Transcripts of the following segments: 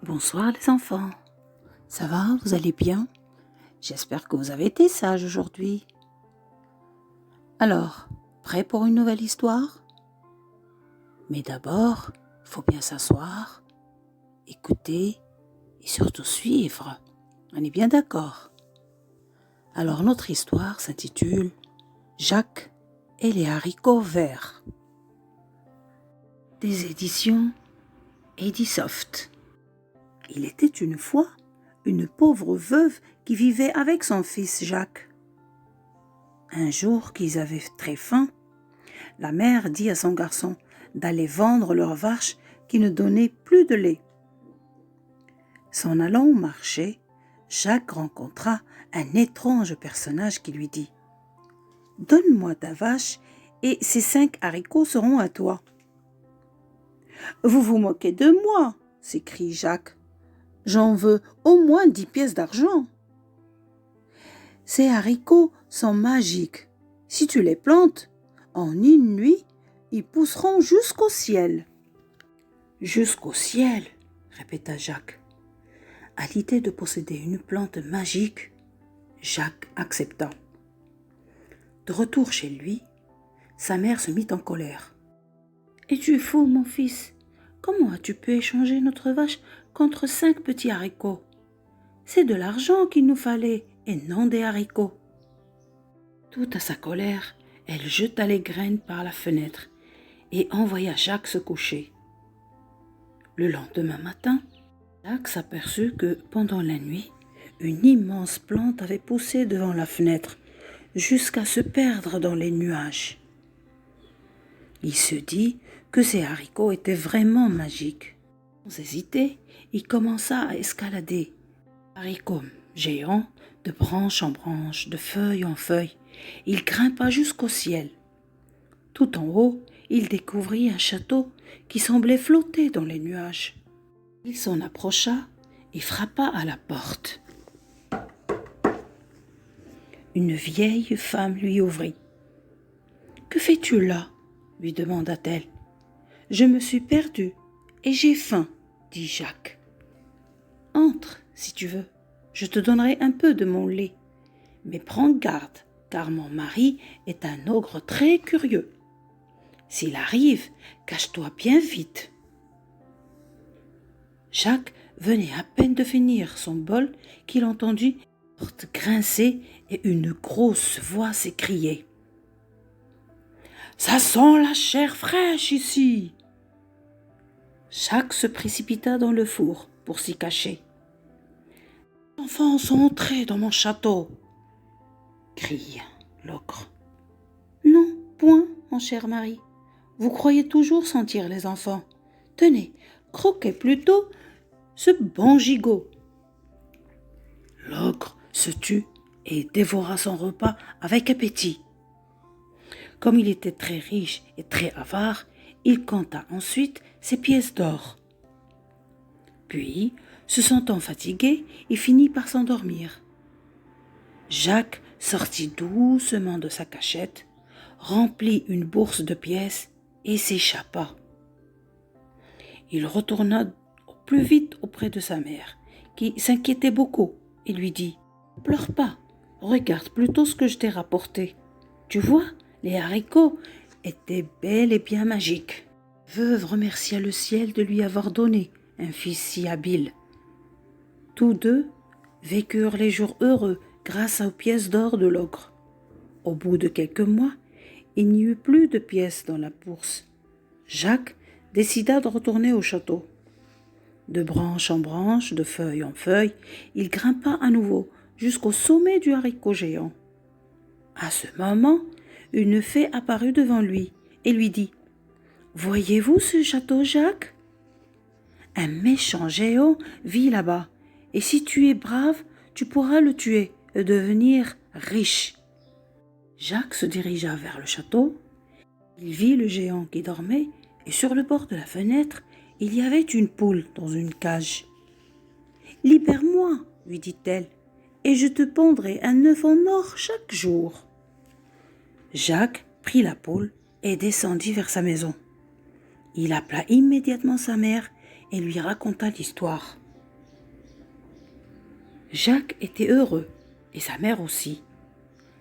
Bonsoir les enfants. Ça va, vous allez bien? J'espère que vous avez été sages aujourd'hui. Alors, prêts pour une nouvelle histoire? Mais d'abord, il faut bien s'asseoir, écouter et surtout suivre. On est bien d'accord? Alors notre histoire s'intitule Jacques et les haricots verts. Des éditions Edisoft. Il était une fois une pauvre veuve qui vivait avec son fils Jacques. Un jour qu'ils avaient très faim, la mère dit à son garçon d'aller vendre leur vache qui ne donnait plus de lait. S'en allant au marché, Jacques rencontra un étrange personnage qui lui dit « Donne-moi ta vache et ces 5 haricots seront à toi. » « Vous vous moquez de moi » s'écrie Jacques. « J'en veux au moins 10 pièces d'argent. » « Ces haricots sont magiques. Si tu les plantes, en une nuit, ils pousseront jusqu'au ciel. »« Jusqu'au ciel » répéta Jacques. À l'idée de posséder une plante magique, Jacques accepta. De retour chez lui, sa mère se mit en colère. « Es-tu fou, mon fils? Comment as-tu pu échanger notre vache contre 5 petits haricots? C'est de l'argent qu'il nous fallait et non des haricots. » Tout à sa colère, elle jeta les graines par la fenêtre et envoya Jacques se coucher. Le lendemain matin, Jacques s'aperçut que pendant la nuit, une immense plante avait poussé devant la fenêtre jusqu'à se perdre dans les nuages. Il se dit que ces haricots étaient vraiment magiques. Sans hésiter, il commença à escalader. Haricots géants, de branche en branche, de feuille en feuille, il grimpa jusqu'au ciel. Tout en haut, il découvrit un château qui semblait flotter dans les nuages. Il s'en approcha et frappa à la porte. Une vieille femme lui ouvrit. « Que fais-tu là ?» lui demanda-t-elle. « Je me suis perdue et j'ai faim, » dit Jacques. « Entre, si tu veux, je te donnerai un peu de mon lait. Mais prends garde, car mon mari est un ogre très curieux. S'il arrive, cache-toi bien vite. » Jacques venait à peine de finir son bol qu'il entendit la porte grincer et une grosse voix s'écrier. « Ça sent la chair fraîche ici !» Jacques se précipita dans le four pour s'y cacher. « Les enfants sont entrés dans mon château !» cria l'ogre. « Non, point, mon cher mari. Vous croyez toujours sentir les enfants. Tenez, croquez plutôt ce bon gigot. » L'ogre se tut et dévora son repas avec appétit. Comme il était très riche et très avare, il compta ensuite ses pièces d'or. Puis, se sentant fatigué, il finit par s'endormir. Jacques sortit doucement de sa cachette, remplit une bourse de pièces et s'échappa. Il retourna au plus vite auprès de sa mère, qui s'inquiétait beaucoup, et lui dit « Ne pleure pas, regarde plutôt ce que je t'ai rapporté. Tu vois, les haricots étaient bel et bien magiques. » Veuve remercia le ciel de lui avoir donné un fils si habile. Tous deux vécurent les jours heureux grâce aux pièces d'or de l'ogre. Au bout de quelques mois, il n'y eut plus de pièces dans la bourse. Jacques décida de retourner au château. De branche en branche, de feuille en feuille, il grimpa à nouveau jusqu'au sommet du haricot géant. À ce moment, une fée apparut devant lui et lui dit « Voyez-vous ce château, Jacques ? Un méchant géant vit là-bas, et si tu es brave, tu pourras le tuer et devenir riche. » Jacques se dirigea vers le château. Il vit le géant qui dormait, et sur le bord de la fenêtre, il y avait une poule dans une cage. « Libère-moi, lui dit-elle, et je te pondrai un œuf en or chaque jour. » Jacques prit la poule et descendit vers sa maison. Il appela immédiatement sa mère et lui raconta l'histoire. Jacques était heureux, et sa mère aussi.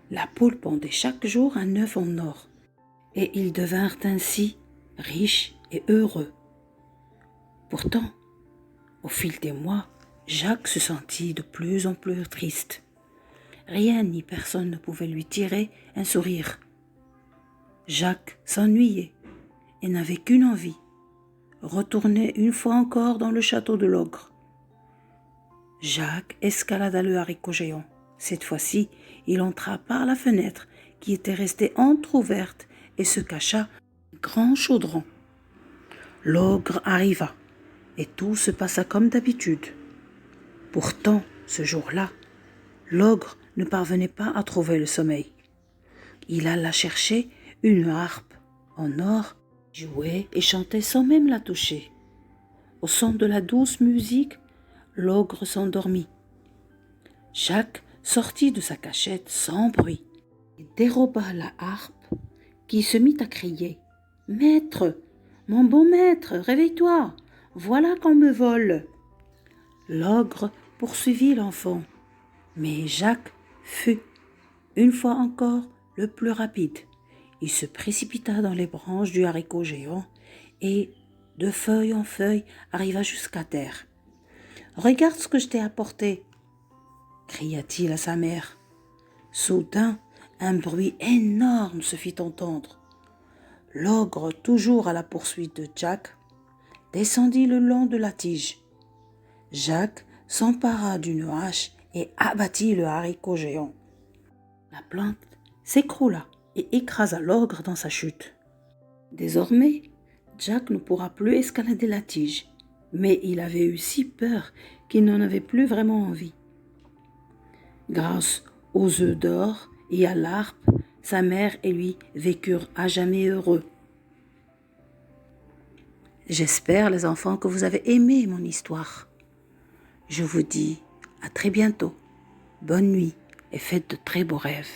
La poule pondait chaque jour un œuf en or, et ils devinrent ainsi riches et heureux. Pourtant, au fil des mois, Jacques se sentit de plus en plus triste. Rien ni personne ne pouvait lui tirer un sourire. Jacques s'ennuyait et n'avait qu'une envie, retourner une fois encore dans le château de l'ogre. Jacques escalada le haricot géant. Cette fois-ci, il entra par la fenêtre qui était restée entr'ouverte et se cacha dans un grand chaudron. L'ogre arriva et tout se passa comme d'habitude. Pourtant, ce jour-là, l'ogre ne parvenait pas à trouver le sommeil. Il alla chercher une harpe en or, jouait et chantait sans même la toucher. Au son de la douce musique, l'ogre s'endormit. Jacques sortit de sa cachette sans bruit et déroba la harpe, qui se mit à crier « Maître, mon bon maître, réveille-toi, voilà qu'on me vole !» L'ogre poursuivit l'enfant, mais Jacques fut, une fois encore, le plus rapide. Il se précipita dans les branches du haricot géant et, de feuille en feuille, arriva jusqu'à terre. « Regarde ce que je t'ai apporté !» cria-t-il à sa mère. Soudain, un bruit énorme se fit entendre. L'ogre, toujours à la poursuite de Jacques, descendit le long de la tige. Jacques s'empara d'une hache et abattit le haricot géant. La plante s'écroula et écrasa l'ogre dans sa chute. Désormais, Jacques ne pourra plus escalader la tige, mais il avait eu si peur qu'il n'en avait plus vraiment envie. Grâce aux œufs d'or et à l'harpe, sa mère et lui vécurent à jamais heureux. J'espère, les enfants, que vous avez aimé mon histoire. Je vous dis à très bientôt. Bonne nuit et faites de très beaux rêves.